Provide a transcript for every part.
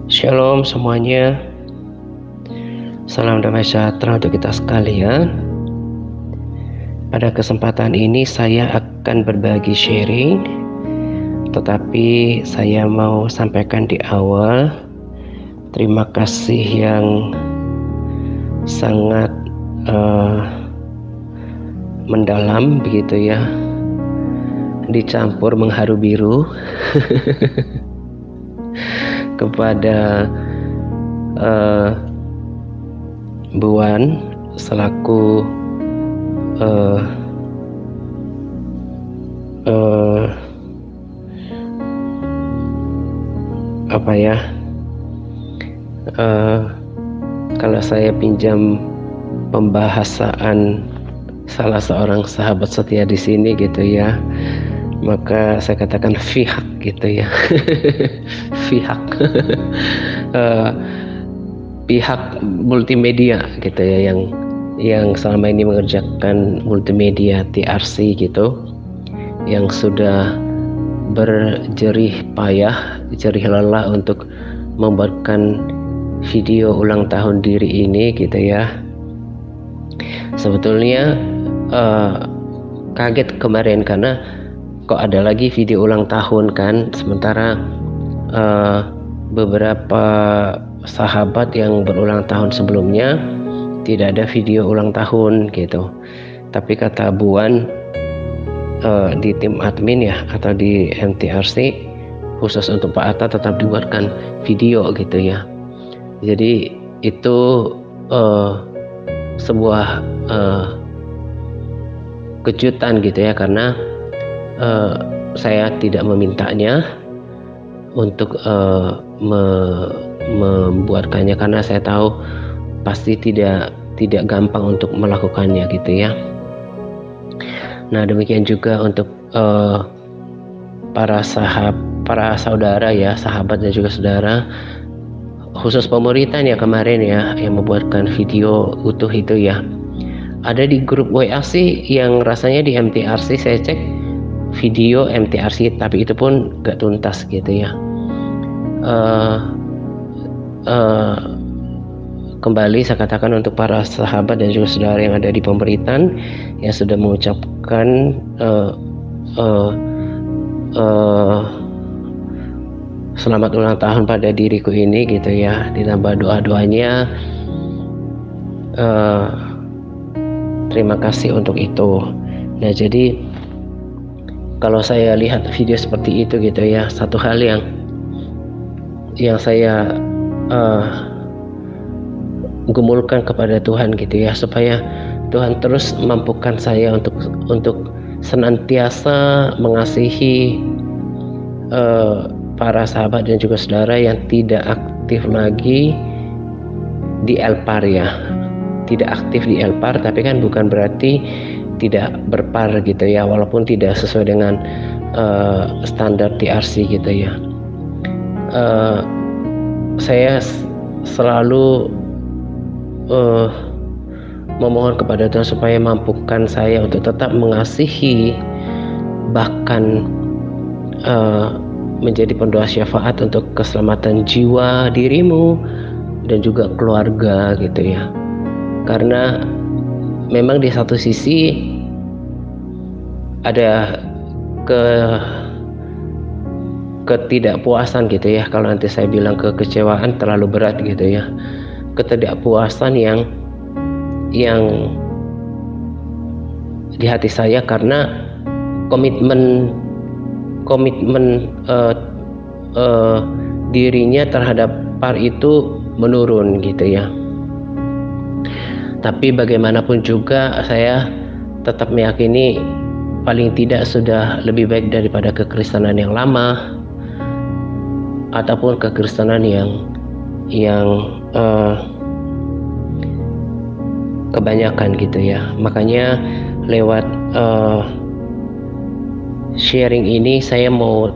Shalom semuanya, salam damai sejahtera untuk kita sekalian. Pada kesempatan ini saya akan berbagi sharing, tetapi saya mau sampaikan di awal terima kasih yang sangat mendalam begitu ya, dicampur mengharu biru kepada Buan selaku kalau saya pinjam pembahasaan salah seorang sahabat setia di sini gitu ya, maka saya katakan pihak gitu ya. Pihak pihak multimedia gitu ya, yang selama ini mengerjakan multimedia TRC gitu, yang sudah berjerih payah, jerih lelah untuk membuatkan video ulang tahun diri ini gitu ya. Sebetulnya kaget kemarin karena kok ada lagi video ulang tahun kan, sementara beberapa sahabat yang berulang tahun sebelumnya tidak ada video ulang tahun gitu. Tapi kata Buan di tim admin ya, atau di MTRC khusus untuk Pak Atta tetap dibuatkan video gitu ya. Jadi itu sebuah kejutan gitu ya, karena saya tidak memintanya untuk membuatkannya, karena saya tahu pasti tidak gampang untuk melakukannya gitu ya. Nah, demikian juga untuk para saudara ya, sahabat dan juga saudara, khusus pemuritan ya kemarin ya, yang membuatkan video utuh itu ya. Ada di grup WA sih yang rasanya di MTRC saya cek video MTRC, tapi itu pun gak tuntas gitu ya. Kembali saya katakan untuk para sahabat dan juga saudara yang ada di pemberitaan yang sudah mengucapkan selamat ulang tahun pada diriku ini gitu ya, ditambah doa-doanya, terima kasih untuk itu. Nah, jadi kalau saya lihat video seperti itu gitu ya, satu hal yang saya gumulkan kepada Tuhan gitu ya, supaya Tuhan terus mampukan saya untuk senantiasa mengasihi para sahabat dan juga saudara yang tidak aktif lagi di Elpar ya. Tidak aktif di Elpar, tapi kan bukan berarti tidak berpar gitu ya, walaupun tidak sesuai dengan standar TRC gitu ya. Saya selalu memohon kepada Tuhan supaya mampukan saya untuk tetap mengasihi, bahkan menjadi pendoa syafaat untuk keselamatan jiwa dirimu dan juga keluarga gitu ya. Karena memang di satu sisi ada ketidakpuasan gitu ya, kalau nanti saya bilang kekecewaan terlalu berat gitu ya, ketidakpuasan yang di hati saya karena komitmen dirinya terhadap PAR itu menurun gitu ya. Tapi bagaimanapun juga saya tetap meyakini paling tidak sudah lebih baik daripada kekristenan yang lama ataupun kekristenan yang kebanyakan gitu ya. Makanya lewat sharing ini saya mau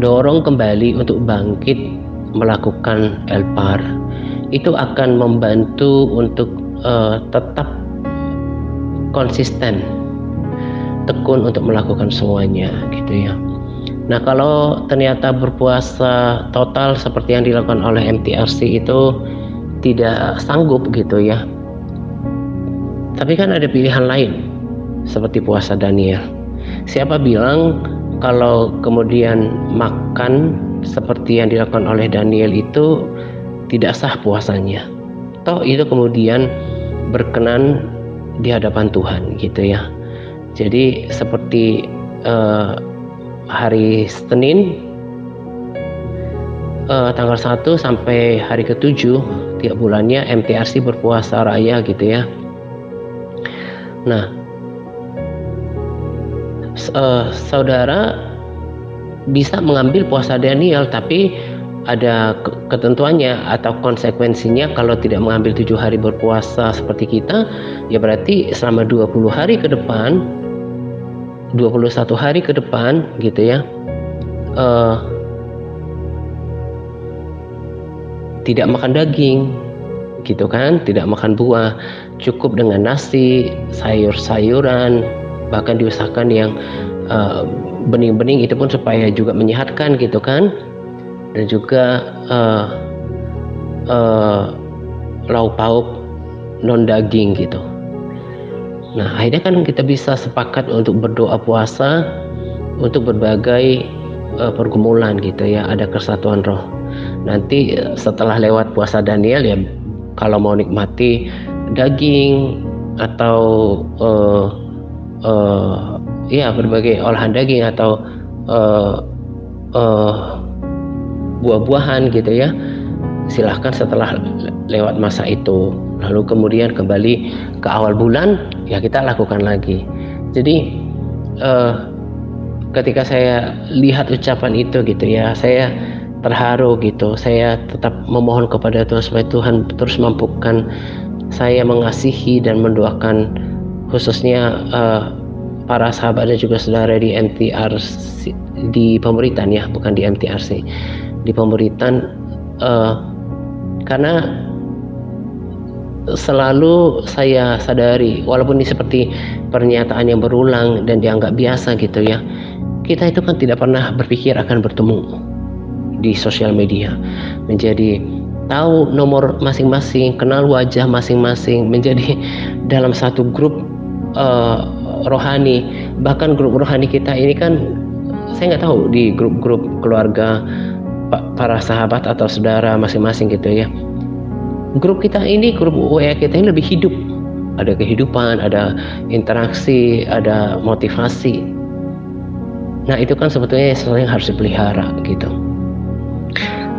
dorong kembali untuk bangkit melakukan Elpar. Itu akan membantu untuk tetap konsisten, tekun untuk melakukan semuanya gitu ya. Nah, kalau ternyata berpuasa total seperti yang dilakukan oleh MTRC itu tidak sanggup gitu ya, tapi kan ada pilihan lain seperti puasa Daniel. Siapa bilang kalau kemudian makan seperti yang dilakukan oleh Daniel itu tidak sah puasanya? Toh itu kemudian berkenan di hadapan Tuhan gitu ya. Jadi seperti hari Senin tanggal 1 sampai hari ke-7 tiap bulannya MTRC berpuasa raya gitu ya. Nah, saudara bisa mengambil puasa Daniel, tapi ada ketentuannya atau konsekuensinya. Kalau tidak mengambil 7 hari berpuasa seperti kita, ya berarti selama 20 hari ke depan, 21 hari ke depan gitu ya, tidak makan daging gitu kan, tidak makan buah, cukup dengan nasi, sayur-sayuran, bahkan diusahakan yang bening-bening, itu pun supaya juga menyehatkan gitu kan, dan juga lauk pauk non daging gitu. Nah, akhirnya kan kita bisa sepakat untuk berdoa puasa untuk berbagai pergumulan gitu ya, ada kesatuan roh. Nanti setelah lewat puasa Daniel ya, kalau mau nikmati daging atau ya berbagai olahan daging atau buah-buahan gitu ya, silahkan setelah lewat masa itu. Lalu kemudian kembali ke awal bulan ya kita lakukan lagi. Jadi ketika saya lihat ucapan itu gitu ya, saya terharu gitu. Saya tetap memohon kepada Tuhan supaya Tuhan terus mampukan saya mengasihi dan mendoakan khususnya para sahabat dan juga saudara di MTRC, di Pemberitaan ya, bukan di MTRC, di Pemberitaan, karena selalu saya sadari, walaupun ini seperti pernyataan yang berulang dan dianggap biasa gitu ya, kita itu kan tidak pernah berpikir akan bertemu di sosial media, menjadi tahu nomor masing-masing, kenal wajah masing-masing, menjadi dalam satu grup rohani. Bahkan grup rohani kita ini kan, saya nggak tahu di grup-grup keluarga para sahabat atau saudara masing-masing gitu ya, grup kita ini, grup WA kita ini lebih hidup, ada kehidupan, ada interaksi, ada motivasi. Nah, itu kan sebetulnya sesuatu yang harus dipelihara gitu.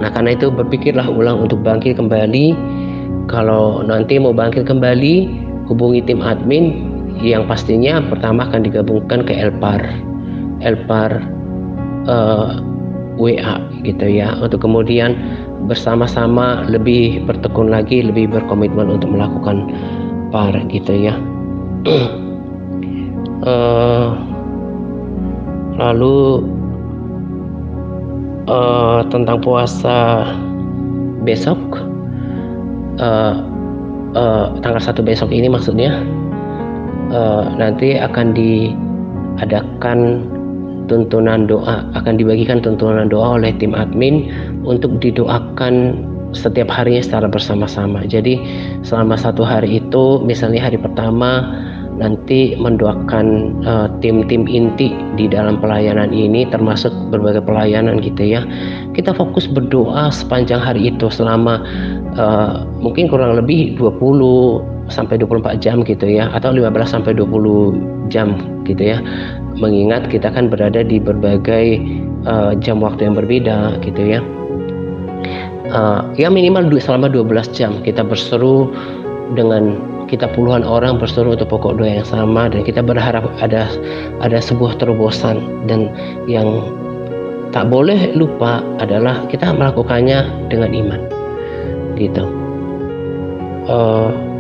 Nah, karena itu berpikirlah ulang untuk bangkit kembali. Kalau nanti mau bangkit kembali, hubungi tim admin yang pastinya pertama akan digabungkan ke Elpar WA gitu ya, untuk kemudian bersama-sama lebih bertekun lagi, lebih berkomitmen untuk melakukan PAR gitu ya. Lalu tentang puasa besok, tanggal 1 besok ini maksudnya, nanti akan diadakan tuntunan doa, akan dibagikan tuntunan doa oleh tim admin untuk didoakan setiap harinya secara bersama-sama. Jadi selama 1 hari itu, misalnya hari pertama nanti mendoakan tim-tim inti di dalam pelayanan ini, termasuk berbagai pelayanan gitu ya. Kita fokus berdoa sepanjang hari itu selama mungkin kurang lebih 20 sampai 24 jam gitu ya, atau 15 sampai 20 jam gitu ya, mengingat kita kan berada di berbagai jam waktu yang berbeda gitu ya. Ya minimal selama 12 jam kita berseru, dengan kita puluhan orang berseru untuk pokok doa yang sama, dan kita berharap ada sebuah terobosan. Dan yang tak boleh lupa adalah kita melakukannya dengan iman gitu.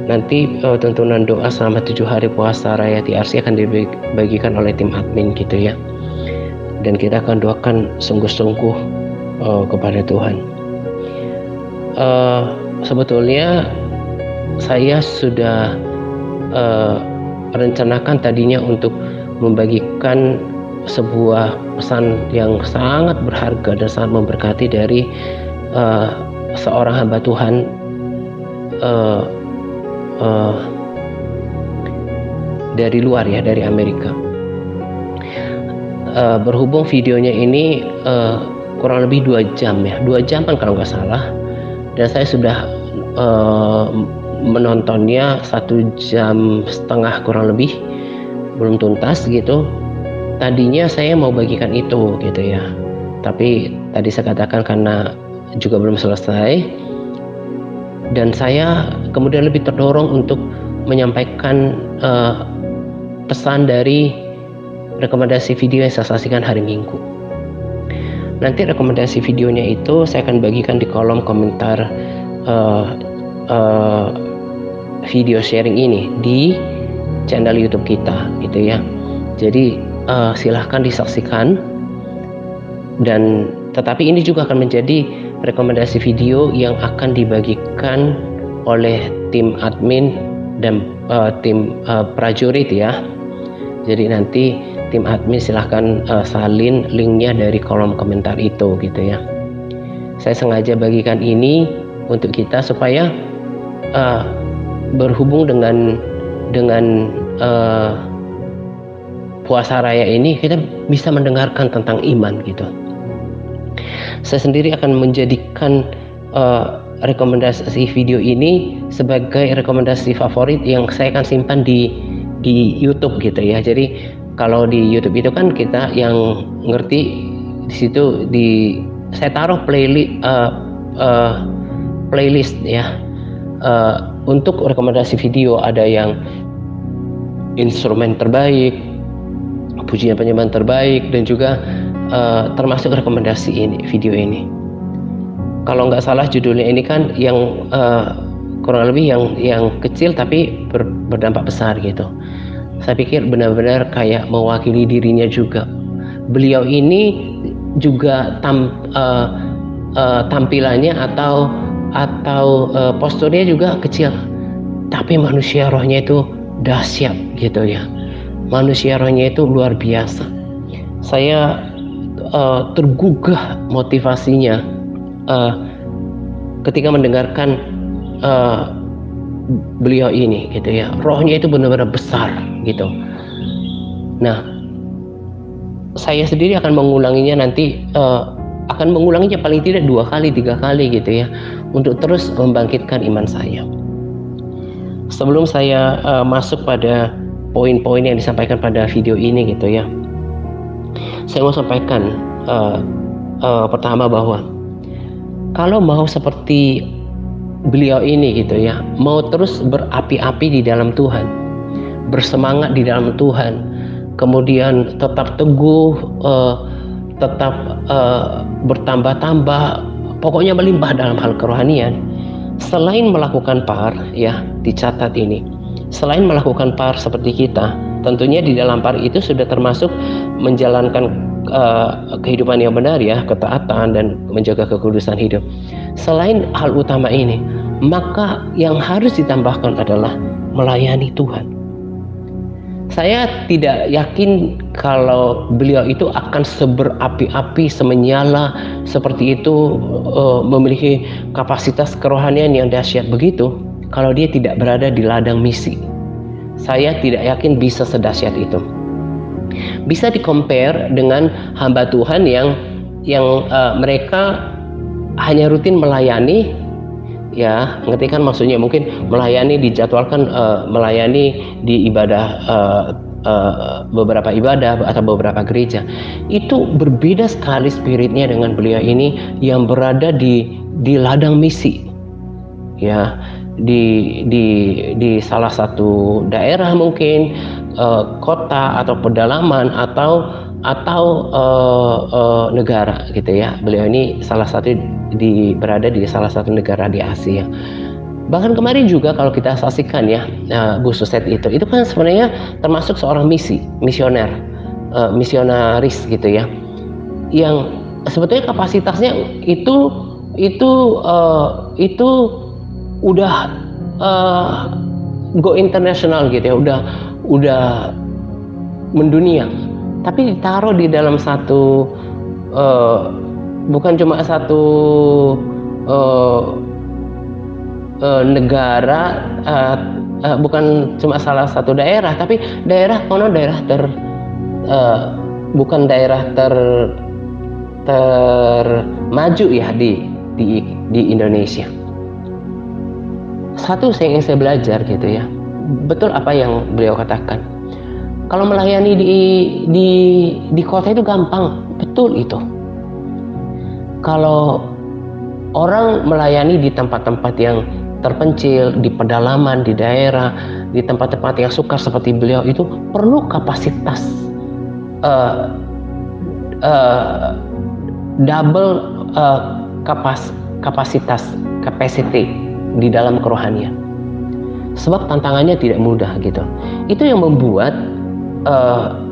Nanti tuntunan doa selama 7 hari puasa raya TRC akan dibagikan oleh tim admin gitu ya, dan kita akan doakan sungguh-sungguh kepada Tuhan. Sebetulnya saya sudah rencanakan tadinya untuk membagikan sebuah pesan yang sangat berharga dan sangat memberkati dari seorang hamba Tuhan dari luar ya, dari Amerika. Berhubung videonya ini kurang lebih 2 jam ya, 2 jaman kalau nggak salah, dan saya sudah menontonnya 1,5 jam kurang lebih, belum tuntas gitu. Tadinya saya mau bagikan itu gitu ya, tapi tadi saya katakan karena juga belum selesai, dan saya kemudian lebih terdorong untuk menyampaikan pesan dari rekomendasi video yang saya saksikan hari Minggu. Nanti rekomendasi videonya itu saya akan bagikan di kolom komentar video sharing ini di channel YouTube kita gitu ya. Jadi silahkan disaksikan, dan tetapi ini juga akan menjadi rekomendasi video yang akan dibagikan oleh tim admin dan tim prajurit ya. Jadi nanti tim admin silahkan salin linknya dari kolom komentar itu gitu ya. Saya sengaja bagikan ini untuk kita supaya berhubung dengan puasa raya ini kita bisa mendengarkan tentang iman gitu. Saya sendiri akan menjadikan rekomendasi video ini sebagai rekomendasi favorit yang saya akan simpan di YouTube gitu ya. Jadi kalau di YouTube itu kan kita yang ngerti di situ, saya taruh playlist ya untuk rekomendasi video. Ada yang instrumen terbaik, pujian penyembahan terbaik, dan juga termasuk rekomendasi video ini. Kalau nggak salah judulnya ini kan yang kurang lebih yang kecil tapi berdampak besar gitu. Saya pikir benar-benar kayak mewakili dirinya juga. Beliau ini juga tampilannya atau posturnya juga kecil, tapi manusia rohnya itu dahsyat gitu ya. Manusia rohnya itu luar biasa. Saya tergugah motivasinya ketika mendengarkan beliau ini gitu ya. Rohnya itu benar-benar besar gitu. Nah, saya sendiri akan mengulanginya nanti, akan mengulanginya paling tidak 2 kali 3 kali gitu ya, untuk terus membangkitkan iman saya. Sebelum saya masuk pada poin-poin yang disampaikan pada video ini gitu ya, saya mau sampaikan pertama bahwa kalau mau seperti beliau ini gitu ya, mau terus berapi-api di dalam Tuhan, bersemangat di dalam Tuhan, kemudian tetap teguh, tetap bertambah-tambah, pokoknya melimpah dalam hal kerohanian. Selain melakukan par ya, dicatat ini, selain melakukan par seperti kita, tentunya di dalam par itu sudah termasuk menjalankan kehidupan yang benar ya, ketaatan dan menjaga kekudusan hidup. Selain hal utama ini, maka yang harus ditambahkan adalah melayani Tuhan. Saya tidak yakin kalau beliau itu akan seberapi-api, semenyala seperti itu, memiliki kapasitas kerohanian yang dahsyat begitu, kalau dia tidak berada di ladang misi. Saya tidak yakin bisa sedahsyat itu. Bisa di-compare dengan hamba Tuhan yang mereka hanya rutin melayani ya, ngerti kan maksudnya, mungkin melayani dijadwalkan melayani di ibadah, beberapa ibadah atau beberapa gereja. Itu berbeda sekali spiritnya dengan beliau ini yang berada di ladang misi ya, di salah satu daerah, mungkin kota atau pedalaman atau negara gitu ya. Beliau ini salah satu berada di salah satu negara di Asia. Bahkan kemarin juga kalau kita saksikan ya, Bu Suset itu kan sebenarnya termasuk seorang misionaris gitu ya, yang sebetulnya kapasitasnya itu udah go internasional gitu ya, udah mendunia. tapi ditaruh di dalam satu bukan cuma satu negara, bukan cuma salah satu daerah, tapi daerah bukan daerah termaju ya di Indonesia. Satu yang saya belajar gitu ya, betul apa yang beliau katakan. Kalau melayani di kota itu gampang, betul itu. Kalau orang melayani di tempat-tempat yang terpencil, di pedalaman, di daerah, di tempat-tempat yang sukar seperti beliau, itu perlu kapasitas double capacity di dalam kerohanian. Sebab tantangannya tidak mudah gitu. Itu yang membuat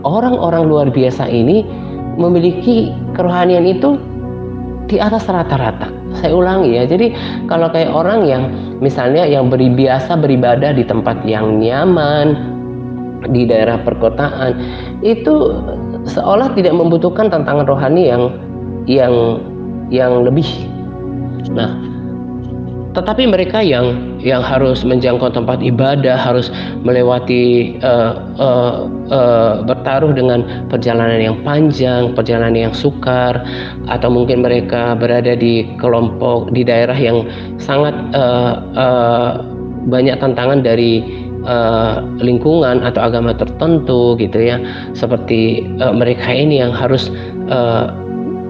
orang-orang luar biasa ini memiliki kerohanian itu di atas rata-rata. Saya ulangi ya. Jadi kalau kayak orang yang misalnya yang biasa beribadah di tempat yang nyaman di daerah perkotaan, itu seolah tidak membutuhkan tantangan rohani yang lebih. Nah, tetapi mereka yang harus menjangkau tempat ibadah, harus melewati bertaruh dengan perjalanan yang panjang, perjalanan yang sukar, atau mungkin mereka berada di kelompok di daerah yang sangat banyak tantangan dari lingkungan atau agama tertentu gitu ya, seperti mereka ini yang harus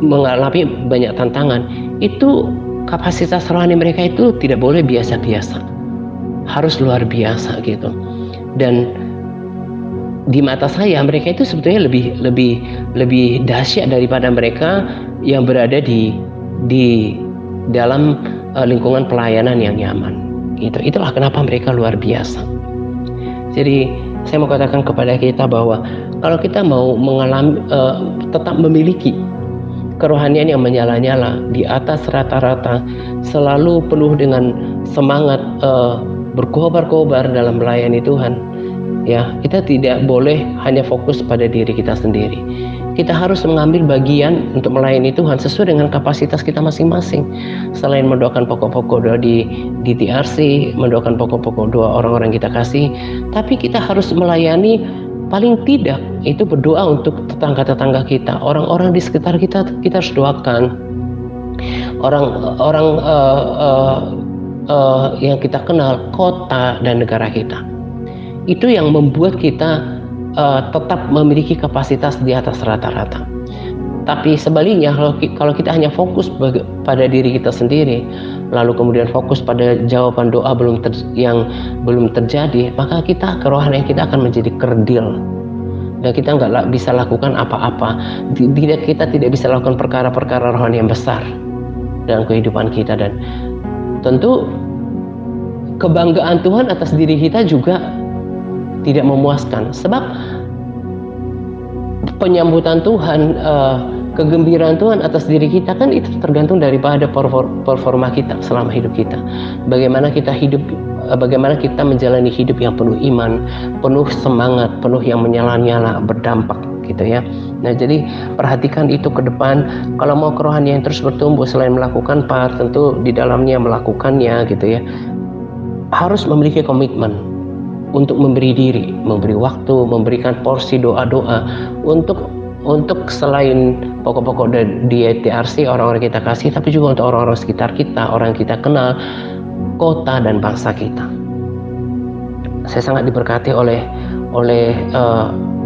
mengalami banyak tantangan, itu kapasitas rohani mereka itu tidak boleh biasa-biasa, harus luar biasa gitu. Dan di mata saya mereka itu sebetulnya lebih dahsyat daripada mereka yang berada di dalam lingkungan pelayanan yang nyaman. Itulah kenapa mereka luar biasa. Jadi saya mau katakan kepada kita bahwa kalau kita mau mengalami tetap memiliki kerohanian yang menyala-nyala di atas rata-rata, selalu penuh dengan semangat berkobar-kobar dalam melayani Tuhan, ya, kita tidak boleh hanya fokus pada diri kita sendiri. Kita harus mengambil bagian untuk melayani Tuhan sesuai dengan kapasitas kita masing-masing. Selain mendoakan pokok-pokok doa di TRC, mendoakan pokok-pokok doa orang-orang kita kasih, tapi kita harus melayani. Paling tidak itu berdoa untuk tetangga-tetangga kita, orang-orang di sekitar kita harus doakan. Orang-orang yang kita kenal, kota dan negara kita. Itu yang membuat kita tetap memiliki kapasitas di atas rata-rata. Tapi sebaliknya, kalau kita hanya fokus pada diri kita sendiri, lalu kemudian fokus pada jawaban doa yang belum terjadi, maka kerohanian kita akan menjadi kerdil, dan kita nggak bisa lakukan apa-apa. Kita tidak bisa lakukan perkara-perkara rohani yang besar dalam kehidupan kita. Dan tentu kebanggaan Tuhan atas diri kita juga tidak memuaskan, sebab penyambutan Tuhan, kegembiraan Tuhan atas diri kita kan itu tergantung daripada performa kita selama hidup kita. Bagaimana kita menjalani hidup yang penuh iman, penuh semangat, penuh yang menyala-nyala, berdampak gitu ya. Nah, jadi perhatikan itu ke depan. Kalau mau kerohanian terus bertumbuh, selain melakukan tentu di dalamnya melakukannya gitu ya, harus memiliki komitmen untuk memberi diri, memberi waktu, memberikan porsi doa-doa untuk selain pokok-pokok di TRC, orang-orang kita kasih, tapi juga untuk orang-orang sekitar kita, orang yang kita kenal, kota dan bangsa kita. Saya sangat diberkati oleh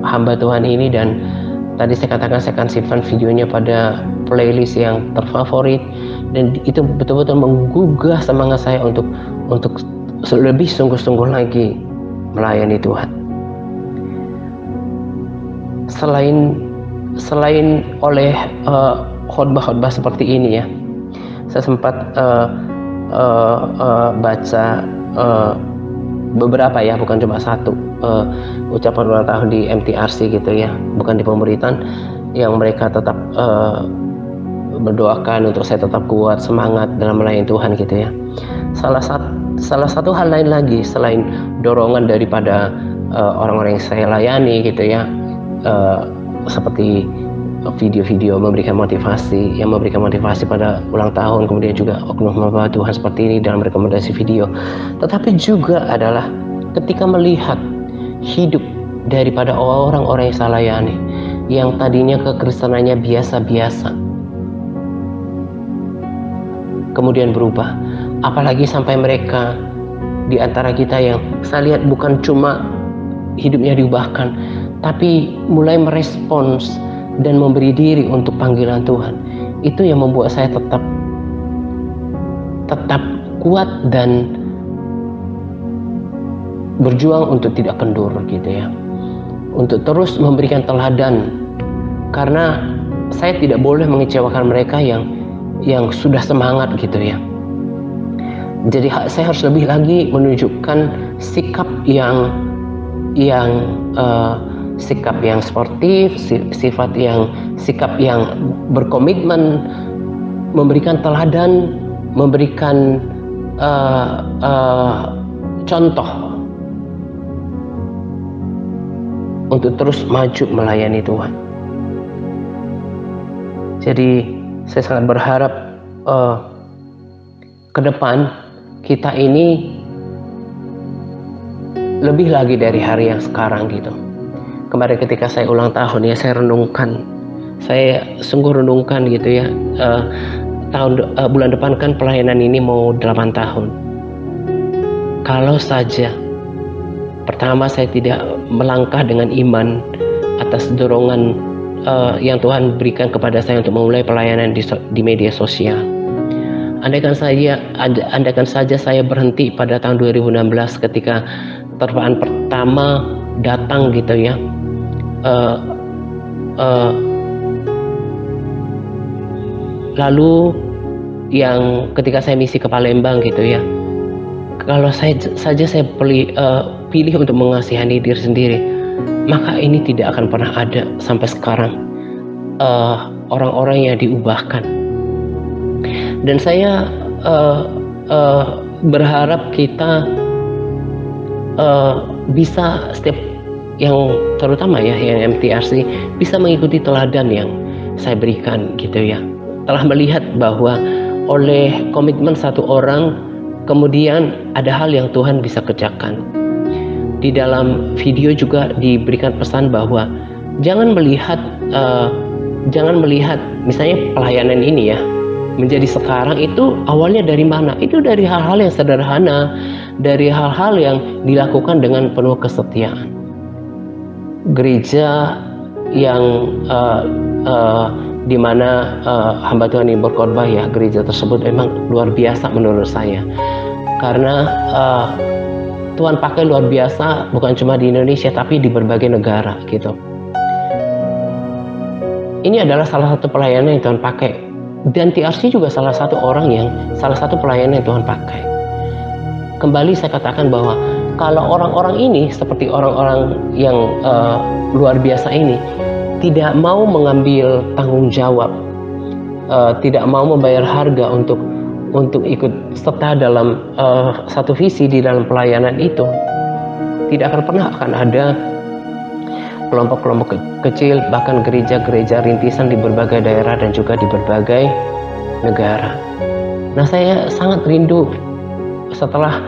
hamba Tuhan ini, dan tadi saya katakan saya akan simpan videonya pada playlist yang terfavorit, dan itu betul-betul menggugah semangat saya untuk lebih sungguh-sungguh lagi melayani Tuhan. Selain oleh khotbah-khotbah seperti ini ya, saya sempat baca beberapa ya, bukan cuma satu, ucapan ulang tahun di MTRC gitu ya, bukan di pemuritan, yang mereka tetap mendoakan untuk saya tetap kuat, semangat dalam melayani Tuhan gitu ya. Salah satu hal lain lagi selain dorongan daripada orang-orang yang saya layani gitu ya, seperti video-video memberikan motivasi pada ulang tahun, kemudian juga oknum hamba Tuhan seperti ini dalam rekomendasi video. Tetapi juga adalah ketika melihat hidup daripada orang-orang yang saya layani, yang tadinya kekristenannya biasa-biasa, kemudian berubah. Apalagi sampai mereka di antara kita yang saya lihat bukan cuma hidupnya diubahkan, tapi mulai merespons dan memberi diri untuk panggilan Tuhan. Itu yang membuat saya tetap kuat dan berjuang untuk tidak kendur gitu ya, untuk terus memberikan teladan, karena saya tidak boleh mengecewakan mereka yang sudah semangat gitu ya. Jadi saya harus lebih lagi menunjukkan sikap yang sportif, sikap yang berkomitmen, memberikan teladan, memberikan contoh untuk terus maju melayani Tuhan. Jadi saya sangat berharap ke depan kita ini lebih lagi dari hari yang sekarang gitu. Kemarin ketika saya ulang tahun ya, saya sungguh renungkan gitu ya, bulan depan kan pelayanan ini mau 8 tahun. Kalau saja pertama saya tidak melangkah dengan iman atas dorongan yang Tuhan berikan kepada saya untuk memulai pelayanan di media sosial. Andaikan saja saya berhenti pada tahun 2016 ketika terpaan pertama datang gitu ya, lalu yang ketika saya misi ke Palembang gitu ya, kalau saya pilih untuk mengasihani diri sendiri, maka ini tidak akan pernah ada sampai sekarang orang-orang yang diubahkan. Dan saya berharap kita bisa setiap yang terutama ya yang MTRC bisa mengikuti teladan yang saya berikan gitu ya. Telah melihat bahwa oleh komitmen satu orang kemudian ada hal yang Tuhan bisa kerjakan. Di dalam video juga diberikan pesan bahwa jangan melihat misalnya pelayanan ini ya menjadi sekarang itu awalnya dari mana? Itu dari hal-hal yang sederhana, dari hal-hal yang dilakukan dengan penuh kesetiaan. Gereja yang di mana hamba Tuhan ini berkhotbah ya, gereja tersebut memang luar biasa menurut saya, karena Tuhan pakai luar biasa bukan cuma di Indonesia tapi di berbagai negara gitu. Ini adalah salah satu pelayanan yang Tuhan pakai, dan TRC juga salah satu pelayanan yang Tuhan pakai. Kembali saya katakan bahwa kalau orang-orang ini seperti orang-orang yang luar biasa ini tidak mau mengambil tanggung jawab, tidak mau membayar harga untuk ikut serta dalam satu visi di dalam pelayanan itu, tidak akan pernah ada kelompok-kelompok kecil, bahkan gereja-gereja rintisan di berbagai daerah dan juga di berbagai negara. Nah, saya sangat rindu setelah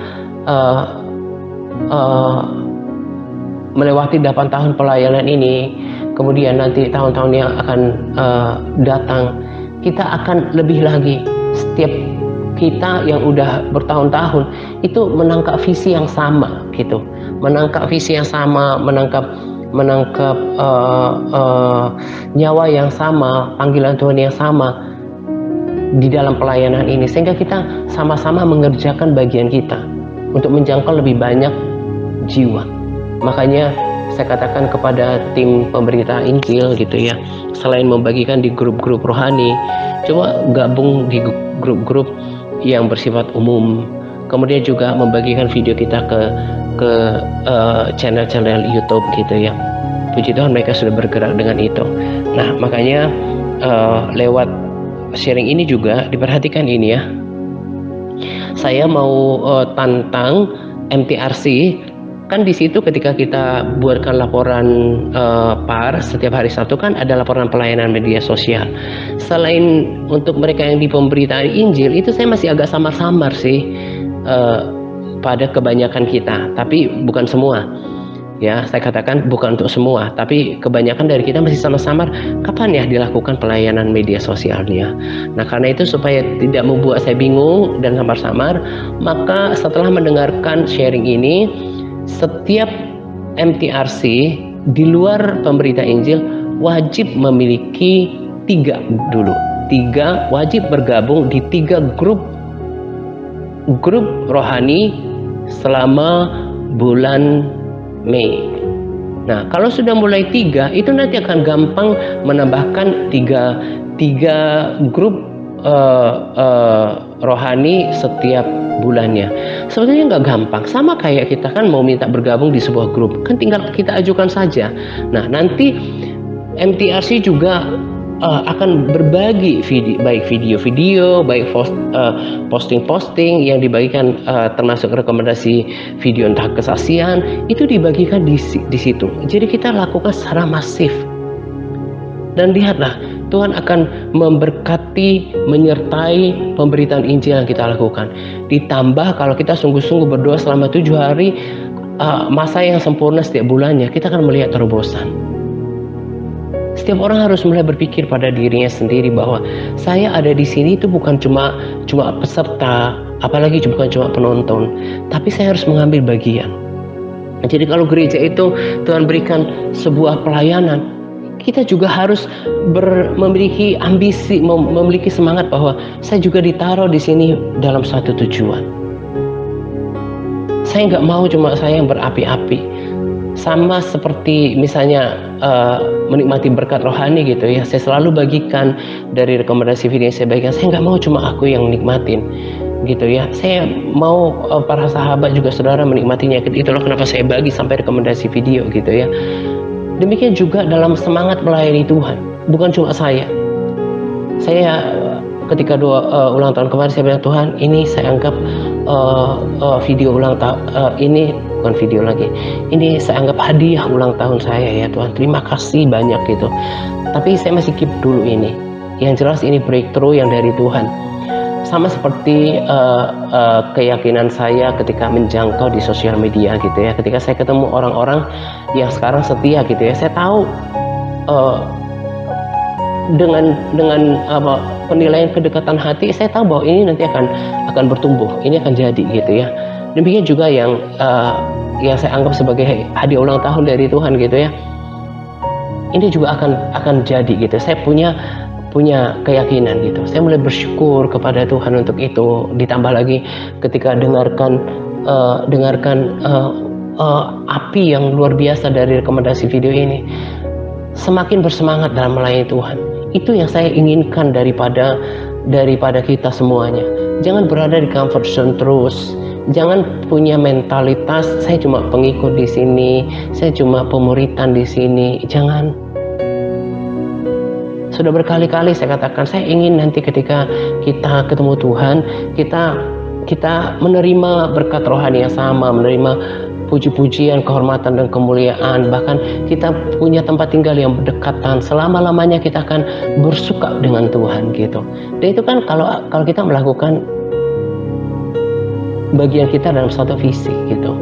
melewati 8 tahun pelayanan ini, kemudian nanti tahun-tahun yang akan datang, kita akan lebih lagi, setiap kita yang udah bertahun-tahun itu menangkap visi yang sama gitu, menangkap nyawa yang sama, panggilan Tuhan yang sama di dalam pelayanan ini, sehingga kita sama-sama mengerjakan bagian kita untuk menjangkau lebih banyak jiwa. Makanya saya katakan kepada tim pemberita Injil gitu ya, selain membagikan di grup-grup rohani, coba gabung di grup-grup yang bersifat umum, kemudian juga membagikan video kita ke channel-channel YouTube gitu ya. Puji Tuhan mereka sudah bergerak dengan itu. Nah, makanya lewat sharing ini juga diperhatikan ini ya. Saya mau tantang MTRC Kan di situ ketika kita buatkan laporan PAR setiap hari Sabtu kan ada laporan pelayanan media sosial. Selain untuk mereka yang di pemberitaan Injil, itu saya masih agak samar-samar sih pada kebanyakan kita, tapi bukan semua. Ya, saya katakan bukan untuk semua, tapi kebanyakan dari kita masih samar-samar kapan ya dilakukan pelayanan media sosialnya. Nah, karena itu supaya tidak membuat saya bingung dan samar-samar, maka setelah mendengarkan sharing ini, setiap MTRC di luar pemberita Injil wajib memiliki 3 wajib bergabung di 3 grup rohani selama bulan Mei. Nah, kalau sudah mulai 3, itu nanti akan gampang menambahkan 3 grup rohani setiap bulannya. Sebetulnya nggak gampang, sama kayak kita kan mau minta bergabung di sebuah grup, kan tinggal kita ajukan saja. Nah, nanti MTRC juga akan berbagi baik video-video, baik posting-posting yang dibagikan, termasuk rekomendasi video entah kesaksian, itu dibagikan di situ. Jadi kita lakukan secara masif. Dan lihatlah, Tuhan akan memberkati, menyertai pemberitaan Injil yang kita lakukan. Ditambah kalau kita sungguh-sungguh berdoa selama 7 hari, masa yang sempurna setiap bulannya, kita akan melihat terobosan. Setiap orang harus mulai berpikir pada dirinya sendiri bahwa saya ada di sini itu bukan cuma peserta, apalagi bukan cuma penonton, tapi saya harus mengambil bagian. Jadi kalau gereja itu Tuhan berikan sebuah pelayanan, kita juga harus memiliki ambisi, memiliki semangat bahwa saya juga ditaruh di sini dalam satu tujuan. Saya nggak mau cuma saya yang berapi-api. Sama seperti misalnya menikmati berkat rohani gitu ya, saya selalu bagikan dari rekomendasi video yang saya bagikan. Saya nggak mau cuma aku yang nikmatin gitu ya, saya mau para sahabat juga saudara menikmatinya. Itulah kenapa saya bagi sampai rekomendasi video gitu ya. Demikian juga dalam semangat melayani Tuhan, bukan cuma saya ketika ulang tahun kemarin saya bilang, Tuhan, ini saya anggap video ulang tahun ini bukan video lagi, ini saya anggap hadiah ulang tahun saya ya Tuhan, terima kasih banyak gitu. Tapi saya masih keep dulu ini, yang jelas ini breakthrough yang dari Tuhan. Sama seperti keyakinan saya ketika menjangkau di sosial media gitu ya, ketika saya ketemu orang-orang yang sekarang setia gitu ya, saya tahu dengan penilaian kedekatan hati, saya tahu bahwa ini nanti akan bertumbuh, ini akan jadi gitu ya. Demikian juga yang saya anggap sebagai hadiah ulang tahun dari Tuhan gitu ya, ini juga akan jadi gitu. Saya punya keyakinan gitu. Saya mulai bersyukur kepada Tuhan untuk itu. Ditambah lagi ketika dengarkan api yang luar biasa dari rekomendasi video ini, semakin bersemangat dalam melayani Tuhan. Itu yang saya inginkan daripada kita semuanya. Jangan berada di comfort zone terus. Jangan punya mentalitas saya cuma pengikut di sini, saya cuma pemuritan di sini. Jangan. Sudah berkali-kali saya katakan, saya ingin nanti ketika kita ketemu Tuhan, kita menerima berkat rohani yang sama, menerima puji-pujian, kehormatan dan kemuliaan, bahkan kita punya tempat tinggal yang berdekatan. Selama-lamanya kita akan bersuka dengan Tuhan gitu. Dan itu kan kalau kita melakukan bagian kita dalam satu visi gitu.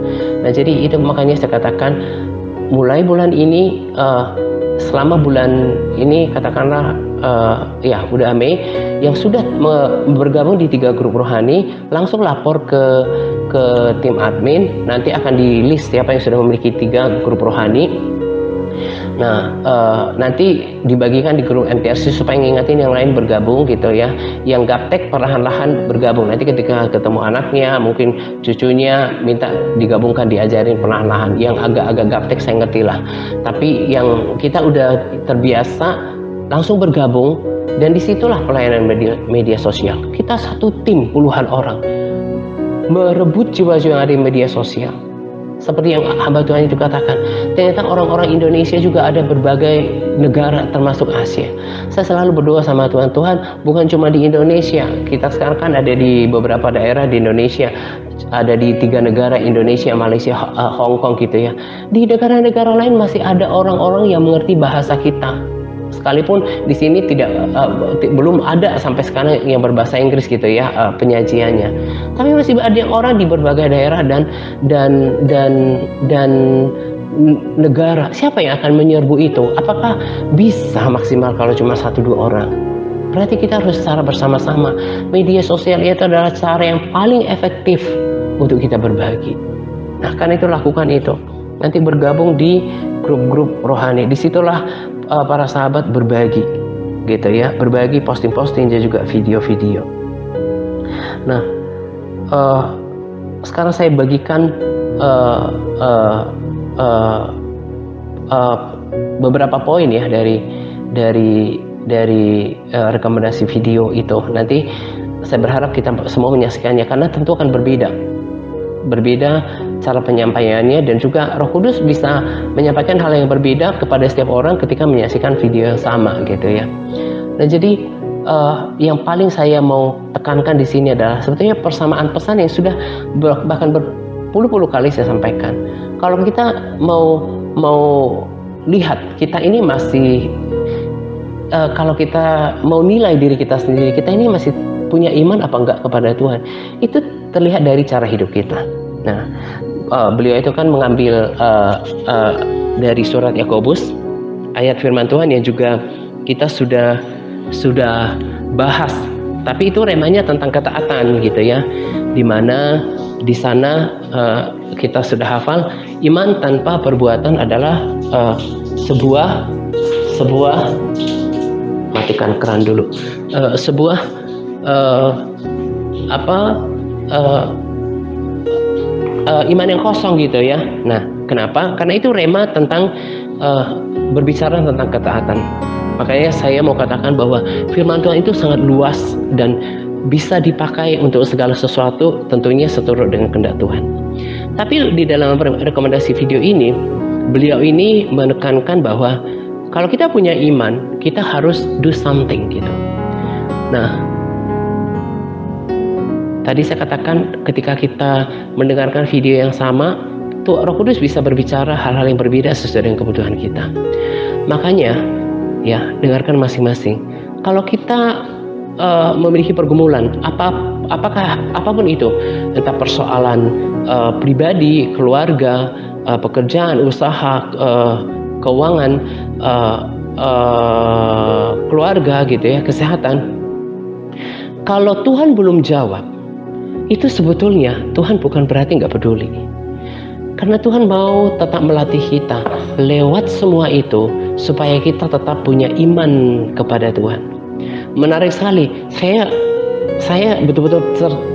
Nah, jadi itu makanya saya katakan mulai bulan ini, selama bulan ini katakanlah ya udah Mei, yang sudah bergabung di 3 grup rohani langsung lapor ke tim admin. Nanti akan di list siapa yang sudah memiliki 3 grup rohani. Nah, nanti dibagikan di grup MTRC supaya ngingetin yang lain bergabung gitu ya. Yang gaptek perlahan-lahan bergabung. Nanti ketika ketemu anaknya, mungkin cucunya minta digabungkan, diajarin perlahan-lahan. Yang agak-agak gaptek saya ngerti lah. Tapi yang kita udah terbiasa langsung bergabung, dan disitulah pelayanan media sosial. Kita satu tim puluhan orang merebut jiwa-jiwa yang ada di media sosial. seperti yang hamba Tuhan itu katakan, ternyata orang-orang Indonesia juga ada berbagai negara termasuk Asia. Saya selalu berdoa sama Tuhan, Tuhan bukan cuma di Indonesia, kita sekarang kan ada di beberapa daerah di Indonesia, ada di 3 negara, Indonesia, Malaysia, Hong Kong gitu ya. Di negara-negara lain masih ada orang-orang yang mengerti bahasa kita. Sekalipun di sini belum ada sampai sekarang yang berbahasa Inggris gitu ya penyajiannya, tapi masih ada orang di berbagai daerah dan negara. Siapa yang akan menyerbu itu? Apakah bisa maksimal kalau cuma 1-2 orang? Berarti kita harus secara bersama-sama. Media sosial itu adalah cara yang paling efektif untuk kita berbagi. Nah, karena itu lakukan itu. Nanti bergabung di grup-grup rohani. Disitulah para sahabat berbagi, gitu ya, berbagi, posting-posting dan juga video-video. Nah, sekarang saya bagikan beberapa poin ya dari rekomendasi video itu. Nanti saya berharap kita semua menyaksikannya karena tentu akan berbeda cara penyampaiannya, dan juga Roh Kudus bisa menyampaikan hal yang berbeda kepada setiap orang ketika menyaksikan video yang sama gitu ya. Nah, jadi yang paling saya mau tekankan di sini adalah sebetulnya persamaan pesan yang sudah bahkan berpuluh-puluh kali saya sampaikan. Kalau kita mau lihat kita ini masih kalau kita mau nilai diri kita sendiri, kita ini masih punya iman apa enggak kepada Tuhan, itu terlihat dari cara hidup kita. Nah, beliau itu kan mengambil dari surat Yakobus, ayat firman Tuhan yang juga kita sudah bahas, tapi itu remanya tentang ketaatan gitu ya, dimana di sana kita sudah hafal, iman tanpa perbuatan adalah sebuah matikan keran dulu, sebuah iman yang kosong gitu ya. Nah, kenapa? Karena itu rema tentang berbicara tentang ketaatan. Makanya saya mau katakan bahwa firman Tuhan itu sangat luas dan bisa dipakai untuk segala sesuatu, tentunya seturut dengan kehendak Tuhan. Tapi di dalam rekomendasi video ini, beliau ini menekankan bahwa kalau kita punya iman, kita harus do something gitu. Nah, tadi saya katakan ketika kita mendengarkan video yang sama, tuh Roh Kudus bisa berbicara hal-hal yang berbeda sesuai dengan kebutuhan kita. Makanya, ya, dengarkan masing-masing. Kalau kita memiliki pergumulan, apapun itu, entah persoalan pribadi, keluarga, pekerjaan, usaha, keuangan, keluarga gitu ya, kesehatan. Kalau Tuhan belum jawab, itu sebetulnya Tuhan bukan berarti nggak peduli. Karena Tuhan mau tetap melatih kita lewat semua itu supaya kita tetap punya iman kepada Tuhan. Menarik sekali, saya betul-betul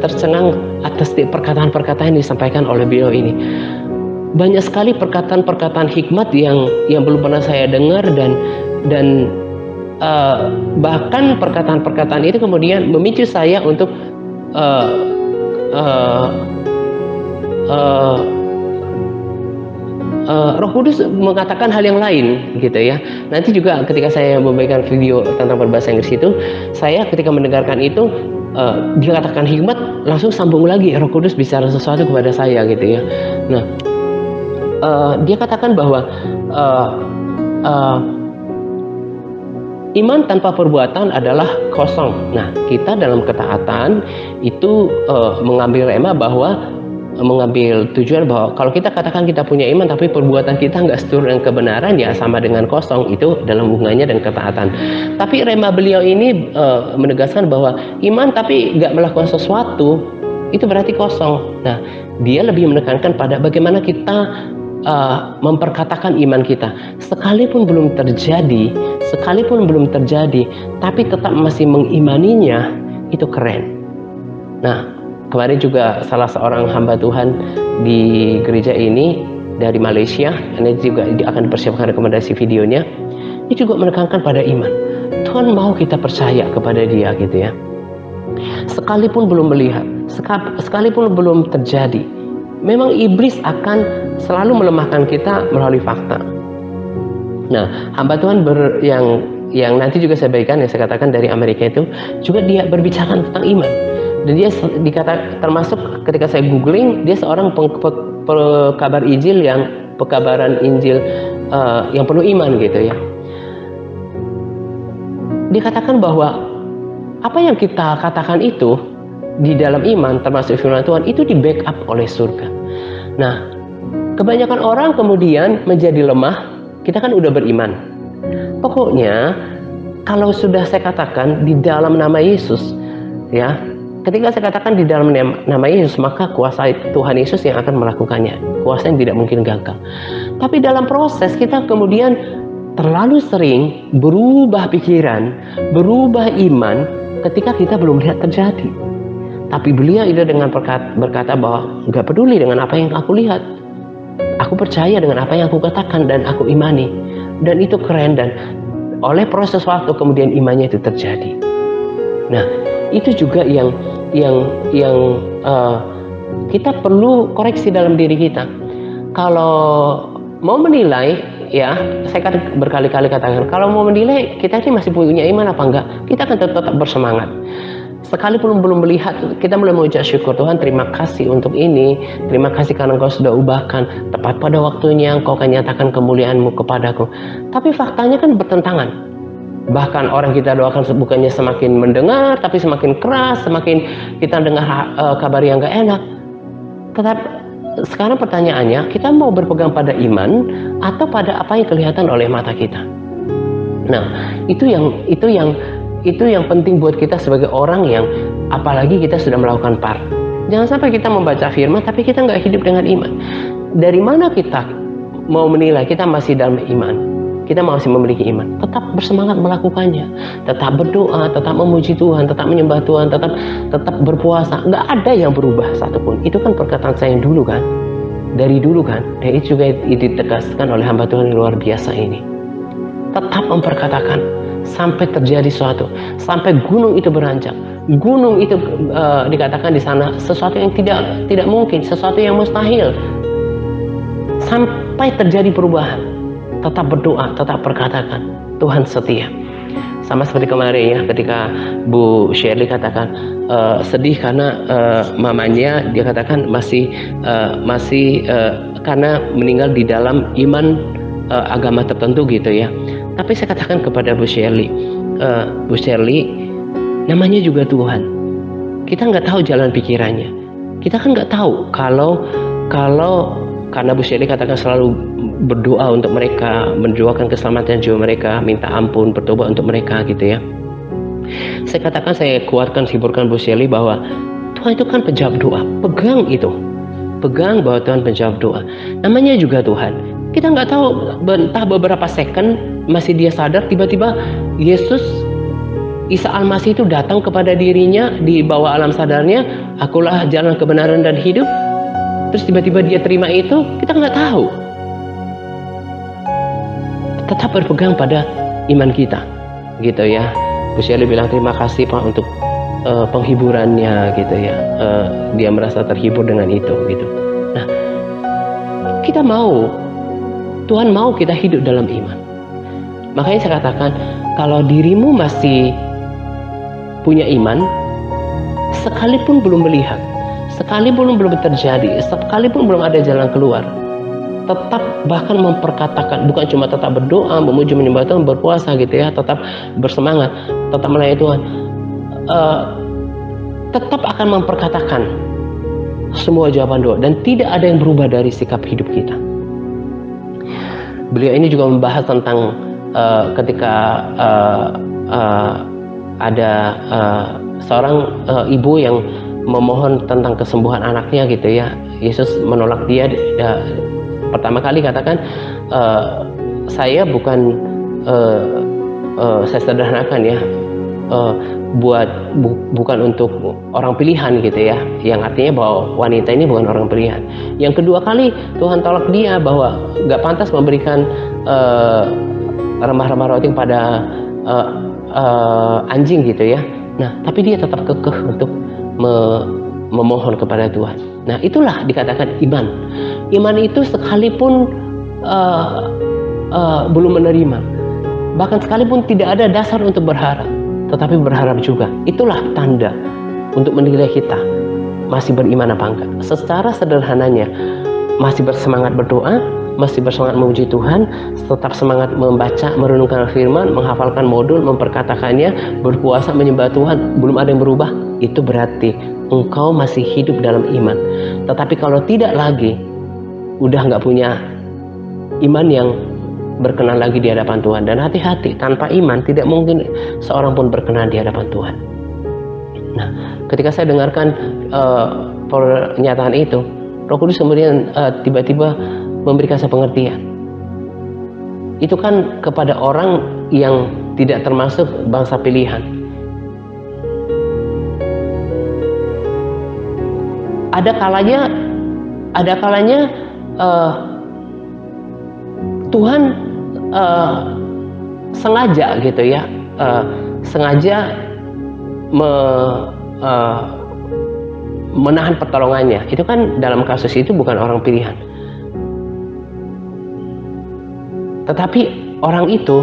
tercengang atas perkataan-perkataan yang disampaikan oleh beliau ini. Banyak sekali perkataan-perkataan hikmat yang belum pernah saya dengar, dan bahkan perkataan-perkataan itu kemudian memicu saya untuk Roh Kudus mengatakan hal yang lain gitu ya. Nanti juga ketika saya memberikan video tentang berbahasa Inggris itu, saya ketika mendengarkan itu dia katakan hikmat, langsung sambung lagi Roh Kudus bicara sesuatu kepada saya gitu ya. Nah, dia katakan bahwa iman tanpa perbuatan adalah kosong. Nah, kita dalam ketaatan itu mengambil rema bahwa mengambil tujuan bahwa kalau kita katakan kita punya iman tapi perbuatan kita nggak seturut dengan kebenaran, ya sama dengan kosong, itu dalam hubungannya dan ketaatan. Tapi rema beliau ini menegaskan bahwa iman tapi nggak melakukan sesuatu itu berarti kosong. Nah, dia lebih menekankan pada bagaimana kita memperkatakan iman kita sekalipun belum terjadi tapi tetap masih mengimaninya, itu keren. Nah, kemarin juga salah seorang hamba Tuhan di gereja ini dari Malaysia, ini juga akan dipersiapkan rekomendasi videonya, ini juga menekankan pada iman. Tuhan mau kita percaya kepada dia gitu ya, sekalipun belum melihat, sekalipun belum terjadi, memang iblis akan selalu melemahkan kita melalui fakta. Nah, hamba Tuhan yang nanti juga saya bagikan, yang saya katakan dari Amerika itu juga dia berbicara tentang iman. Dan dia termasuk ketika saya googling, dia seorang pekabar Injil pekabaran Injil yang penuh iman gitu ya. Dia katakan bahwa apa yang kita katakan itu di dalam iman, termasuk firman Tuhan, itu di backup oleh surga. Nah, kebanyakan orang kemudian menjadi lemah. Kita kan udah beriman. Pokoknya kalau sudah saya katakan di dalam nama Yesus, ya, ketika saya katakan di dalam nama Yesus, maka kuasa Tuhan Yesus yang akan melakukannya. Kuasa yang tidak mungkin gagal. Tapi dalam proses kita kemudian terlalu sering berubah pikiran, berubah iman ketika kita belum lihat terjadi. Tapi beliau itu dengan berkata bahwa nggak peduli dengan apa yang aku lihat. Aku percaya dengan apa yang aku katakan dan aku imani. Dan itu keren, dan oleh proses waktu kemudian imannya itu terjadi. Nah, itu juga yang kita perlu koreksi dalam diri kita. Kalau mau menilai, ya, saya kan berkali-kali katakan, kalau mau menilai kita ini masih punya iman apa enggak, kita akan tetap bersemangat. Sekalipun belum melihat, kita mulai mengucap syukur, Tuhan terima kasih untuk ini, terima kasih karena Engkau sudah ubahkan, tepat pada waktunya Engkau akan nyatakan kemuliaan-Mu kepadaku. Tapi faktanya kan bertentangan. Bahkan orang kita doakan bukannya semakin mendengar, tapi semakin keras, semakin kita dengar kabar yang gak enak. Tetapi sekarang pertanyaannya, kita mau berpegang pada iman atau pada apa yang kelihatan oleh mata kita? Nah, itu yang penting buat kita sebagai orang yang, apalagi kita sudah melakukan part. Jangan sampai kita membaca firman tapi kita nggak hidup dengan iman. Dari mana kita mau menilai kita masih dalam iman? Kita masih memiliki iman. Tetap bersemangat melakukannya. Tetap berdoa, tetap memuji Tuhan, tetap menyembah Tuhan, tetap berpuasa. Nggak ada yang berubah satupun. Itu kan perkataan saya yang dulu kan. Dari dulu kan. Dan itu juga ditegaskan oleh hamba Tuhan yang luar biasa ini. Tetap memperkatakan sampai terjadi sesuatu, sampai gunung itu beranjak. Gunung itu dikatakan di sana sesuatu yang tidak mungkin, sesuatu yang mustahil. Sampai terjadi perubahan, tetap berdoa, tetap perkatakan, Tuhan setia. Sama seperti kemarin ya, ketika Bu Shirley katakan sedih karena mamanya dia katakan masih karena meninggal di dalam iman agama tertentu gitu ya. Tapi saya katakan kepada Bu Shirley, namanya juga Tuhan. Kita nggak tahu jalan pikirannya. Kita kan nggak tahu kalau karena Bu Shirley katakan selalu berdoa untuk mereka, mendoakan keselamatan jiwa mereka, minta ampun, bertobat untuk mereka gitu ya. Saya katakan, saya kuatkan, hiburkan Bu Shirley bahwa Tuhan itu kan penjawab doa. Pegang itu, pegang bahwa Tuhan penjawab doa. Namanya juga Tuhan. Kita nggak tahu, entah beberapa second masih dia sadar, tiba-tiba Yesus Isa Al-Masih itu datang kepada dirinya di bawah alam sadarnya, akulah jalan kebenaran dan hidup. Terus tiba-tiba dia terima itu, kita nggak tahu. Tetap berpegang pada iman kita, gitu ya. Bu Shirley bilang terima kasih Pak untuk penghiburannya, gitu ya. Dia merasa terhibur dengan itu, gitu. Nah, kita mau, Tuhan mau kita hidup dalam iman. Makanya saya katakan, kalau dirimu masih punya iman, sekalipun belum melihat, sekalipun belum terjadi, sekalipun belum ada jalan keluar, tetap bahkan memperkatakan, bukan cuma tetap berdoa, memuji menyembah Tuhan, berpuasa gitu ya, tetap bersemangat, tetap melayani Tuhan, tetap akan memperkatakan semua jawaban doa, dan tidak ada yang berubah dari sikap hidup kita. Beliau ini juga membahas tentang ketika ada seorang ibu yang memohon tentang kesembuhan anaknya gitu ya. Yesus menolak dia. Pertama kali katakan, saya bukan saya sederhanakan ya, bukan untuk orang pilihan gitu ya, yang artinya bahwa wanita ini bukan orang pilihan. Yang kedua kali Tuhan tolak dia bahwa gak pantas memberikan remah-remah roti pada anjing gitu ya. Nah, tapi dia tetap kekeh untuk memohon kepada Tuhan. Nah, itulah dikatakan iman. Iman itu sekalipun belum menerima, bahkan sekalipun tidak ada dasar untuk berharap, tetapi berharap juga. Itulah tanda untuk menilai kita masih beriman apa enggak. Secara sederhananya, masih bersemangat berdoa, masih bersemangat memuji Tuhan, tetap semangat membaca, merenungkan firman, menghafalkan modul, memperkatakannya, berpuasa, menyembah Tuhan, belum ada yang berubah, itu berarti engkau masih hidup dalam iman. Tetapi kalau tidak lagi, udah nggak punya iman yang berkenan lagi di hadapan Tuhan. Dan hati-hati, tanpa iman tidak mungkin seorang pun berkenan di hadapan Tuhan. Nah, ketika saya dengarkan pernyataan itu, Roh Kudus kemudian tiba-tiba memberikan saya pengertian. Itu kan kepada orang yang tidak termasuk bangsa pilihan. Ada kalanya Tuhan sengaja gitu ya, sengaja menahan pertolongannya. Itu kan dalam kasus itu bukan orang pilihan, tetapi orang itu,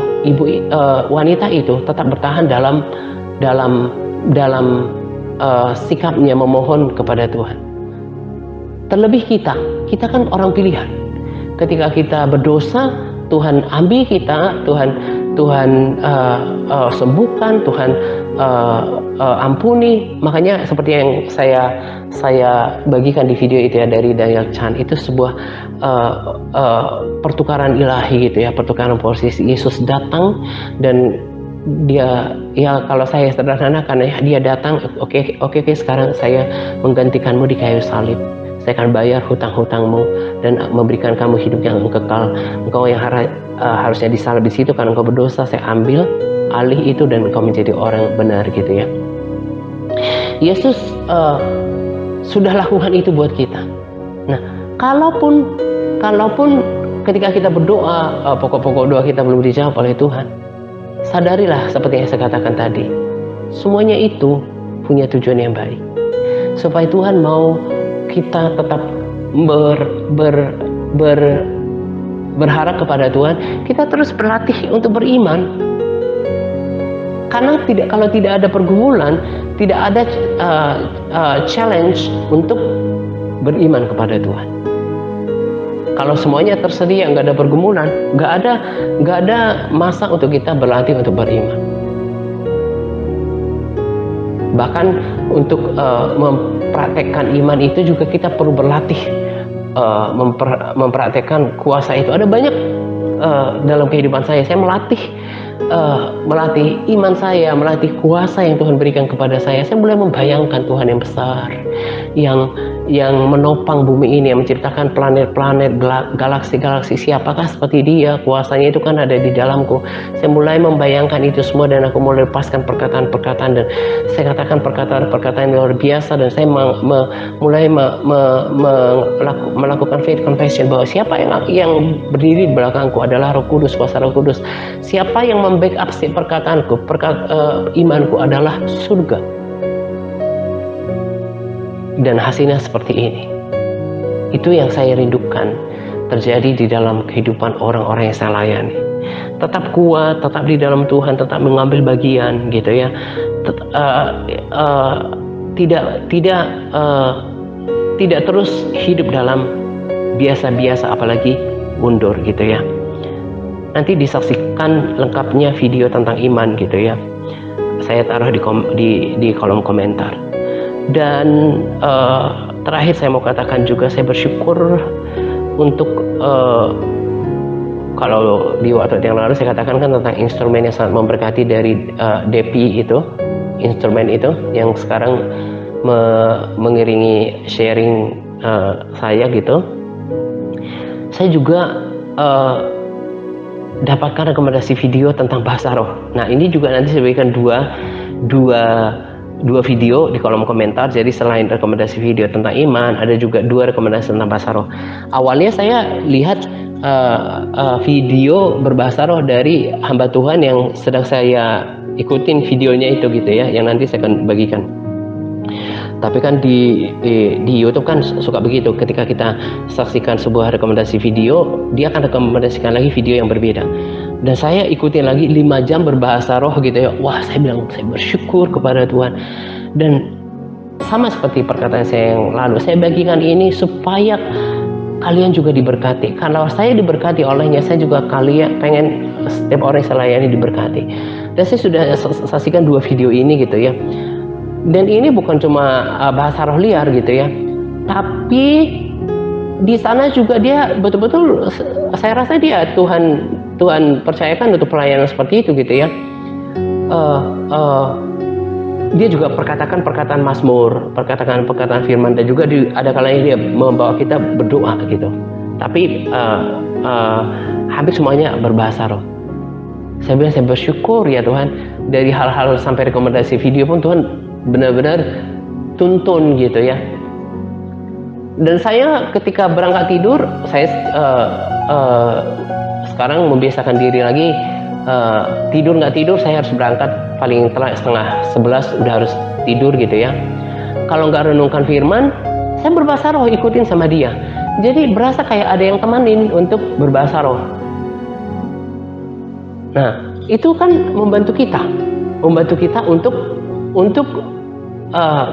wanita itu tetap bertahan dalam sikapnya memohon kepada Tuhan. Terlebih kita kan orang pilihan. Ketika kita berdosa, Tuhan ambil kita, Tuhan sembuhkan, Tuhan ampuni. Makanya seperti yang saya bagikan di video itu ya, dari Daniel Chan, itu sebuah pertukaran ilahi gitu ya, pertukaran posisi. Yesus datang dan dia, ya kalau saya sederhanakan ya, dia datang, oke, sekarang saya menggantikanmu di kayu salib. Saya akan bayar hutang-hutangmu dan memberikan kamu hidup yang kekal. Engkau yang harusnya disalib di situ karena engkau berdosa, saya ambil alih itu dan engkau menjadi orang benar gitu ya. Yesus sudah lakukan itu buat kita. Nah, kalaupun ketika kita berdoa, pokok-pokok doa kita belum dijawab oleh Tuhan, sadarilah seperti yang saya katakan tadi, semuanya itu punya tujuan yang baik, supaya Tuhan mau kita tetap berharap kepada Tuhan. Kita terus berlatih untuk beriman, karena kalau tidak ada pergumulan, tidak ada challenge untuk beriman kepada Tuhan. Kalau semuanya tersedia, nggak ada pergumulan, nggak ada masa untuk kita berlatih untuk beriman. Bahkan untuk mempraktekkan iman itu juga kita perlu berlatih, mempraktekkan kuasa itu. Ada banyak dalam kehidupan saya melatih iman saya, melatih kuasa yang Tuhan berikan kepada saya. Saya mulai membayangkan Tuhan yang besar, yang menopang bumi ini, yang menciptakan planet-planet, galaksi-galaksi. Siapakah seperti Dia? Kuasanya itu kan ada di dalamku. Saya mulai membayangkan itu semua dan aku mulai lepaskan perkataan-perkataan, dan saya katakan perkataan-perkataan yang luar biasa, dan saya mulai melakukan faith confession bahwa siapa yang berdiri di belakangku adalah Roh Kudus, kuasa Roh Kudus. Siapa yang membackup perkataanku, imanku adalah surga. Dan hasilnya seperti ini. Itu yang saya rindukan terjadi di dalam kehidupan orang-orang yang saya layani. Tetap kuat, tetap di dalam Tuhan, tetap mengambil bagian gitu ya. Tidak terus hidup dalam biasa-biasa, apalagi mundur gitu ya. Nanti disaksikan lengkapnya video tentang iman gitu ya. Saya taruh di kolom komentar. Dan terakhir saya mau katakan juga, saya bersyukur untuk kalau di waktu yang lalu saya katakan kan tentang instrumen yang sangat memberkati dari DP itu, instrumen itu yang sekarang mengiringi sharing saya gitu. Saya juga dapatkan rekomendasi video tentang bahasa roh. Nah, ini juga nanti saya berikan dua video di kolom komentar. Jadi selain rekomendasi video tentang iman, ada juga 2 rekomendasi tentang bahasa roh. Awalnya saya lihat video berbahasa roh dari hamba Tuhan yang sedang saya ikutin videonya itu gitu ya, yang nanti saya akan bagikan. Tapi kan di YouTube kan suka begitu, ketika kita saksikan sebuah rekomendasi video, dia akan rekomendasikan lagi video yang berbeda. Dan saya ikutin lagi 5 jam berbahasa roh gitu ya. Wah, saya bilang saya bersyukur kepada Tuhan. Dan sama seperti perkataan saya yang lalu, saya bagikan ini supaya kalian juga diberkati. Kalau saya diberkati olehnya, saya juga kalian pengen setiap orang yang saya layani diberkati. Dan saya sudah saksikan 2 video ini gitu ya. Dan ini bukan cuma bahasa roh liar gitu ya, tapi di sana juga dia betul-betul, saya rasa dia Tuhan percayakan untuk pelayanan seperti itu gitu ya. Dia juga perkataan Mazmur, perkataan firman, dan juga ada kalanya dia membawa kita berdoa gitu. Tapi hampir semuanya berbahasa roh. Saya bilang saya bersyukur ya Tuhan, dari hal-hal sampai rekomendasi video pun Tuhan benar-benar tuntun gitu ya. Dan saya ketika berangkat tidur, saya sekarang membiasakan diri lagi, tidur nggak tidur saya harus berangkat paling telat 10:30 udah harus tidur gitu ya. Kalau nggak renungkan firman, saya berbahasa roh ikutin sama dia. Jadi berasa kayak ada yang temanin untuk berbahasa roh. Nah, itu kan membantu kita untuk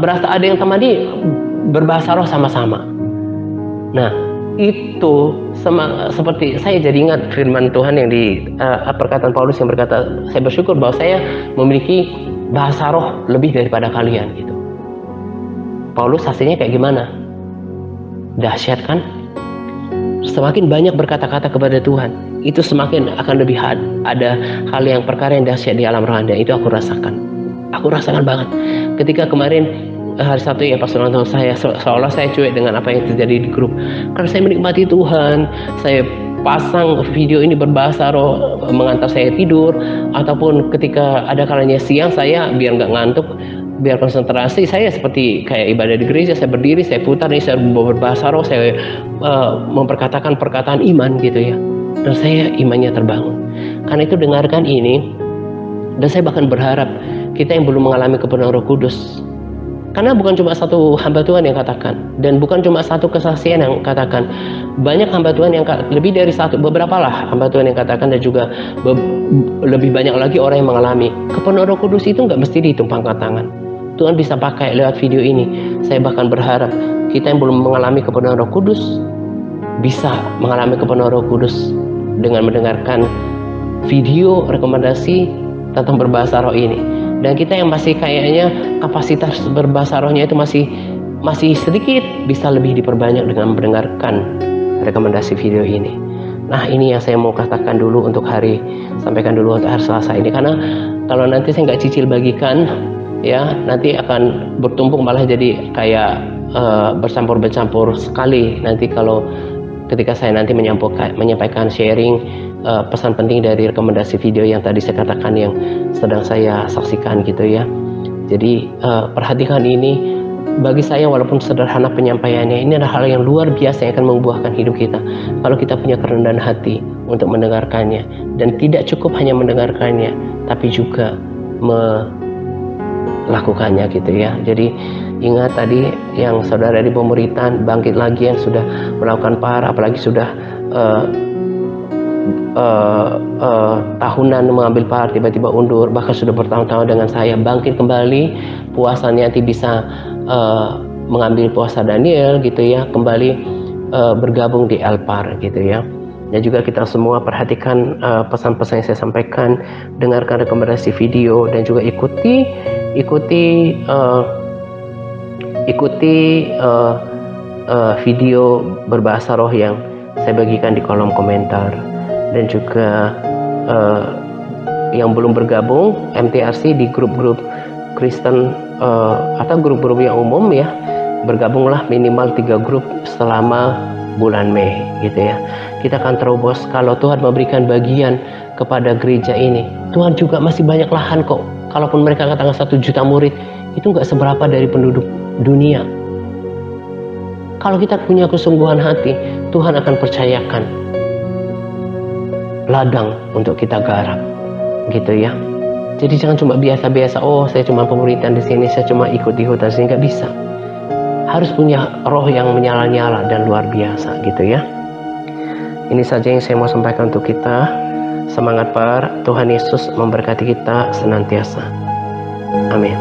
berasa ada yang temani berbahasa roh sama-sama. Nah, itu seperti saya jadi ingat firman Tuhan yang di perkataan Paulus yang berkata, saya bersyukur bahwa saya memiliki bahasa roh lebih daripada kalian gitu. Paulus hasilnya kayak gimana? Dahsyat kan? Semakin banyak berkata-kata kepada Tuhan, itu semakin akan lebih ada hal yang perkara yang dahsyat di alam roh Anda. Itu aku rasakan banget. Ketika kemarin hari Sabtu ya pas ulang tahun saya, seolah saya cuek dengan apa yang terjadi di grup, karena saya menikmati Tuhan. Saya pasang video ini berbahasa roh mengantar saya tidur, ataupun ketika ada kalanya siang saya biar nggak ngantuk, biar konsentrasi, saya seperti kayak ibadah di gereja, saya berdiri, saya putar nih, saya berbahasa roh, saya memperkatakan perkataan iman gitu ya. Dan saya imannya terbangun. Karena itu dengarkan ini, dan saya bahkan berharap kita yang belum mengalami kepenuhan Roh Kudus, karena bukan cuma satu hamba Tuhan yang katakan, dan bukan cuma satu kesaksian yang katakan, banyak hamba Tuhan yang lebih dari satu, beberapa lah hamba Tuhan yang katakan, dan juga lebih banyak lagi orang yang mengalami kepenuhan Roh Kudus. Itu nggak mesti ditumpangkan tangan. Tuhan bisa pakai lewat video ini. Saya bahkan berharap kita yang belum mengalami kepenuhan Roh Kudus bisa mengalami kepenuhan Roh Kudus dengan mendengarkan video rekomendasi tentang berbahasa roh ini. Dan kita yang masih kayaknya kapasitas berbahasa rohnya itu masih sedikit, bisa lebih diperbanyak dengan mendengarkan rekomendasi video ini. Nah, ini yang saya mau katakan dulu untuk sampaikan dulu untuk hari Selasa ini, karena kalau nanti saya nggak cicil bagikan ya, nanti akan bertumpuk, malah jadi kayak bercampur sekali nanti kalau ketika saya nanti menyampaikan sharing pesan penting dari rekomendasi video yang tadi saya katakan yang sedang saya saksikan gitu ya. Jadi perhatikan ini, bagi saya walaupun sederhana penyampaiannya, ini adalah hal yang luar biasa yang akan membuahkan hidup kita kalau kita punya kerendahan hati untuk mendengarkannya, dan tidak cukup hanya mendengarkannya tapi juga melakukannya gitu ya. Jadi ingat tadi yang saudara di pemuritan, bangkit lagi yang sudah melakukan PAR, apalagi sudah tahunan mengambil PAR tiba-tiba undur, bahkan sudah bertahun-tahun dengan saya, bangkit kembali, puasanya nanti bisa mengambil puasa Daniel gitu ya, kembali bergabung di Elpar gitu ya. Dan juga kita semua perhatikan pesan-pesan yang saya sampaikan, dengarkan rekomendasi video, dan juga ikuti video berbahasa roh yang saya bagikan di kolom komentar. Dan juga yang belum bergabung MTRC di grup-grup Kristen atau grup-grup yang umum ya, bergabunglah minimal 3 grup selama bulan Mei gitu ya. Kita akan terobos kalau Tuhan memberikan bagian kepada gereja ini. Tuhan juga masih banyak lahan kok. Kalaupun mereka katakan 1 juta murid, itu nggak seberapa dari penduduk dunia. Kalau kita punya kesungguhan hati, Tuhan akan percayakan ladang untuk kita garap gitu ya. Jadi jangan cuma biasa-biasa, oh saya cuma pemuritan di sini, saya cuma ikut di hutan, sehingga bisa. harus punya roh yang menyala-nyala dan luar biasa gitu ya. Ini saja yang saya mau sampaikan untuk kita. Semangat Par, Tuhan Yesus memberkati kita senantiasa. Amin.